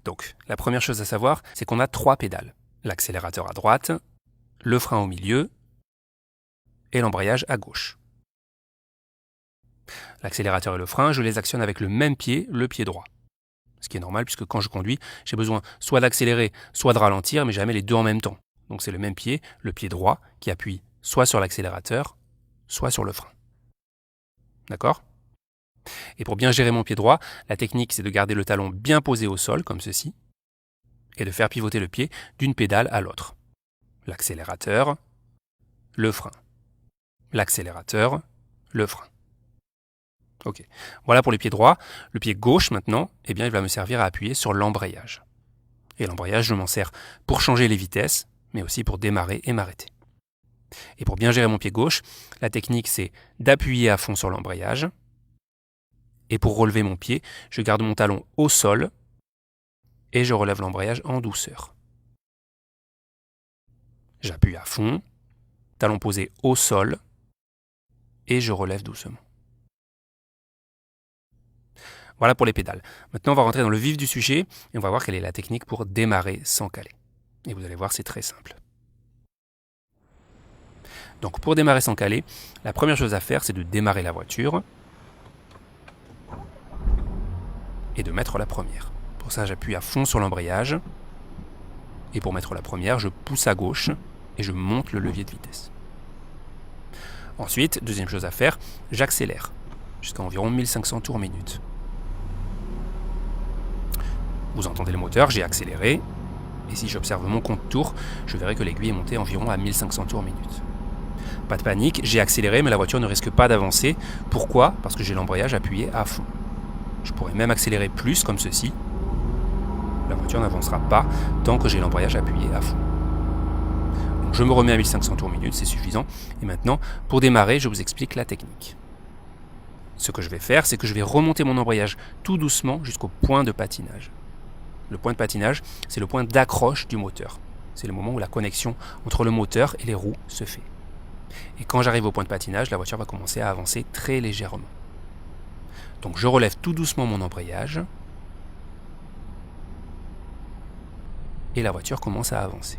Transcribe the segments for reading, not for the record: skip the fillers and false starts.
Donc, la première chose à savoir, c'est qu'on a 3 pédales. L'accélérateur à droite, le frein au milieu et l'embrayage à gauche. L'accélérateur et le frein, je les actionne avec le même pied, le pied droit. Ce qui est normal puisque quand je conduis, j'ai besoin soit d'accélérer, soit de ralentir, mais jamais les deux en même temps. Donc c'est le même pied, le pied droit, qui appuie soit sur l'accélérateur, soit sur le frein. D'accord ? Et pour bien gérer mon pied droit, la technique c'est de garder le talon bien posé au sol, comme ceci, et de faire pivoter le pied d'une pédale à l'autre. L'accélérateur, le frein. L'accélérateur, le frein. Ok, voilà pour les pieds droits. Le pied gauche maintenant, eh bien, il va me servir à appuyer sur l'embrayage. Et l'embrayage, je m'en sers pour changer les vitesses, mais aussi pour démarrer et m'arrêter. Et pour bien gérer mon pied gauche, la technique c'est d'appuyer à fond sur l'embrayage. Et pour relever mon pied, je garde mon talon au sol et je relève l'embrayage en douceur. J'appuie à fond, talon posé au sol et je relève doucement. Voilà pour les pédales. Maintenant, on va rentrer dans le vif du sujet et on va voir quelle est la technique pour démarrer sans caler. Et vous allez voir, c'est très simple. Donc, pour démarrer sans caler, la première chose à faire, c'est de démarrer la voiture et de mettre la première. Pour ça, j'appuie à fond sur l'embrayage. Et pour mettre la première, je pousse à gauche et je monte le levier de vitesse. Ensuite, deuxième chose à faire, j'accélère jusqu'à environ 1500 tours minute. Vous entendez le moteur, j'ai accéléré. Et si j'observe mon compte tours, je verrai que l'aiguille est montée environ à 1500 tours minute. Pas de panique, j'ai accéléré, mais la voiture ne risque pas d'avancer. Pourquoi ? Parce que j'ai l'embrayage appuyé à fond. Je pourrais même accélérer plus, comme ceci. La voiture n'avancera pas tant que j'ai l'embrayage appuyé à fond. Donc je me remets à 1500 tours minute, c'est suffisant. Et maintenant, pour démarrer, je vous explique la technique. Ce que je vais faire, c'est que je vais remonter mon embrayage tout doucement jusqu'au point de patinage. Le point de patinage, c'est le point d'accroche du moteur. C'est le moment où la connexion entre le moteur et les roues se fait. Et quand j'arrive au point de patinage, la voiture va commencer à avancer très légèrement. Donc je relève tout doucement mon embrayage. Et la voiture commence à avancer.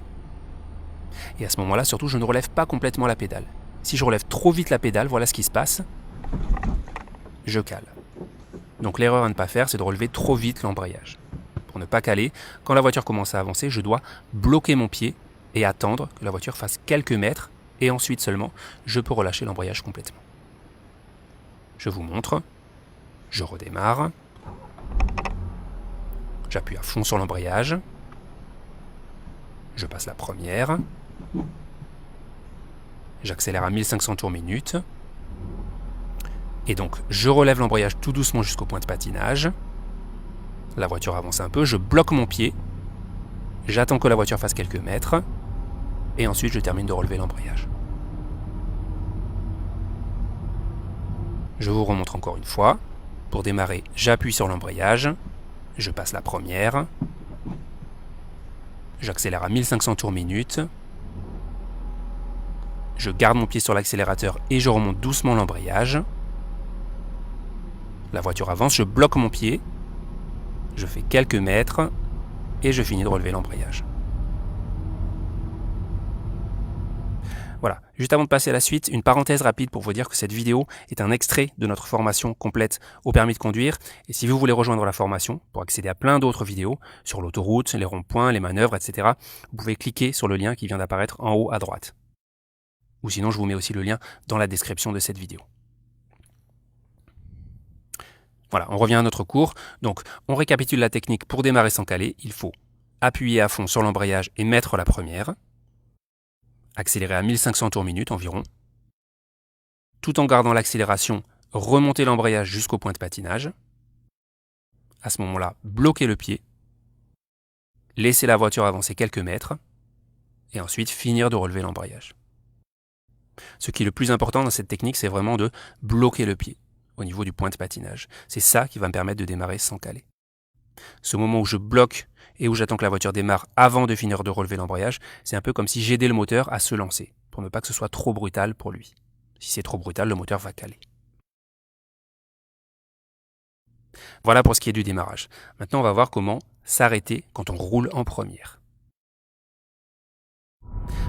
Et à ce moment-là, surtout, je ne relève pas complètement la pédale. Si je relève trop vite la pédale, voilà ce qui se passe. Je cale. Donc l'erreur à ne pas faire, c'est de relever trop vite l'embrayage. Pour ne pas caler, quand la voiture commence à avancer, je dois bloquer mon pied et attendre que la voiture fasse quelques mètres et ensuite seulement, je peux relâcher l'embrayage complètement. Je vous montre. Je redémarre. J'appuie à fond sur l'embrayage. Je passe la première. J'accélère à 1500 tours minute. Et donc, je relève l'embrayage tout doucement jusqu'au point de patinage. La voiture avance un peu, je bloque mon pied. J'attends que la voiture fasse quelques mètres. Et ensuite, je termine de relever l'embrayage. Je vous remontre encore une fois. Pour démarrer, j'appuie sur l'embrayage. Je passe la première. J'accélère à 1500 tours minute. Je garde mon pied sur l'accélérateur et je remonte doucement l'embrayage. La voiture avance, je bloque mon pied. Je fais quelques mètres et je finis de relever l'embrayage. Voilà, juste avant de passer à la suite, une parenthèse rapide pour vous dire que cette vidéo est un extrait de notre formation complète au permis de conduire. Et si vous voulez rejoindre la formation pour accéder à plein d'autres vidéos sur l'autoroute, les ronds-points, les manœuvres, etc., vous pouvez cliquer sur le lien qui vient d'apparaître en haut à droite. Ou sinon, je vous mets aussi le lien dans la description de cette vidéo. Voilà, on revient à notre cours. Donc, on récapitule la technique pour démarrer sans caler. Il faut appuyer à fond sur l'embrayage et mettre la première. Accélérer à 1500 tours minute environ. Tout en gardant l'accélération, remonter l'embrayage jusqu'au point de patinage. À ce moment-là, bloquer le pied. Laisser la voiture avancer quelques mètres. Et ensuite, finir de relever l'embrayage. Ce qui est le plus important dans cette technique, c'est vraiment de bloquer le pied au niveau du point de patinage. C'est ça qui va me permettre de démarrer sans caler. Ce moment où je bloque et où j'attends que la voiture démarre avant de finir de relever l'embrayage, c'est un peu comme si j'aidais le moteur à se lancer, pour ne pas que ce soit trop brutal pour lui. Si c'est trop brutal, le moteur va caler. Voilà pour ce qui est du démarrage. Maintenant, on va voir comment s'arrêter quand on roule en première.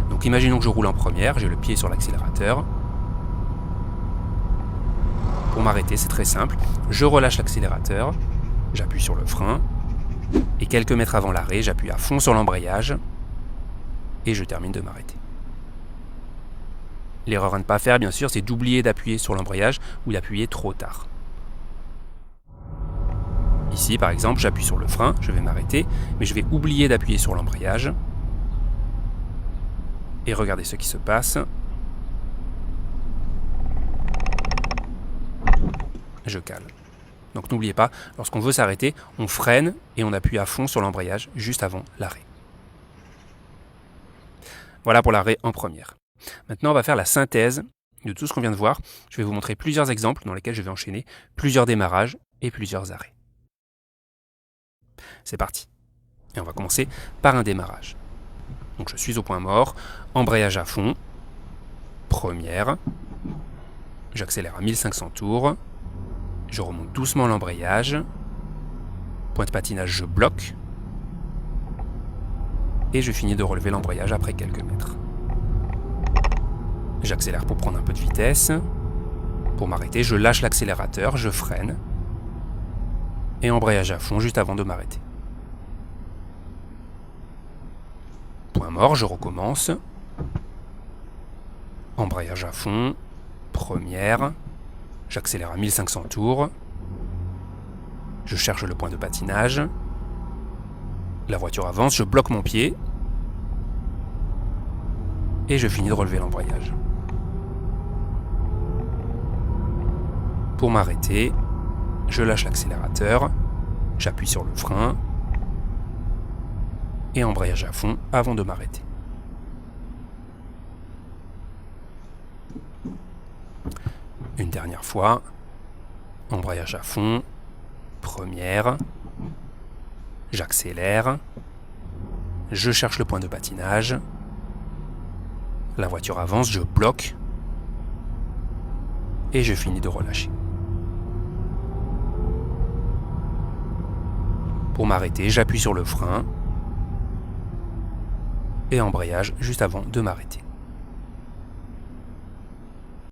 Donc imaginons que je roule en première, j'ai le pied sur l'accélérateur. Pour m'arrêter, c'est très simple. Je relâche l'accélérateur, j'appuie sur le frein, et quelques mètres avant l'arrêt, j'appuie à fond sur l'embrayage, et je termine de m'arrêter. L'erreur à ne pas faire, bien sûr, c'est d'oublier d'appuyer sur l'embrayage ou d'appuyer trop tard. Ici, par exemple, j'appuie sur le frein, je vais m'arrêter, mais je vais oublier d'appuyer sur l'embrayage. Et regardez ce qui se passe. Je cale. Donc n'oubliez pas, lorsqu'on veut s'arrêter, on freine et on appuie à fond sur l'embrayage juste avant l'arrêt. Voilà pour l'arrêt en première. Maintenant, on va faire la synthèse de tout ce qu'on vient de voir. Je vais vous montrer plusieurs exemples dans lesquels je vais enchaîner plusieurs démarrages et plusieurs arrêts. C'est parti. Et on va commencer par un démarrage. Donc je suis au point mort, embrayage à fond, première, j'accélère à 1500 tours, je remonte doucement l'embrayage, point de patinage je bloque, et je finis de relever l'embrayage après quelques mètres. J'accélère pour prendre un peu de vitesse, pour m'arrêter je lâche l'accélérateur, je freine, et embrayage à fond juste avant de m'arrêter. Point mort, je recommence. Embrayage à fond, première, j'accélère à 1500 tours, je cherche le point de patinage, la voiture avance, je bloque mon pied, et je finis de relever l'embrayage. Pour m'arrêter, je lâche l'accélérateur, j'appuie sur le frein, et embrayage à fond avant de m'arrêter. Une dernière fois, embrayage à fond, première, j'accélère, je cherche le point de patinage, la voiture avance, je bloque, et je finis de relâcher. Pour m'arrêter, j'appuie sur le frein, et embrayage juste avant de m'arrêter.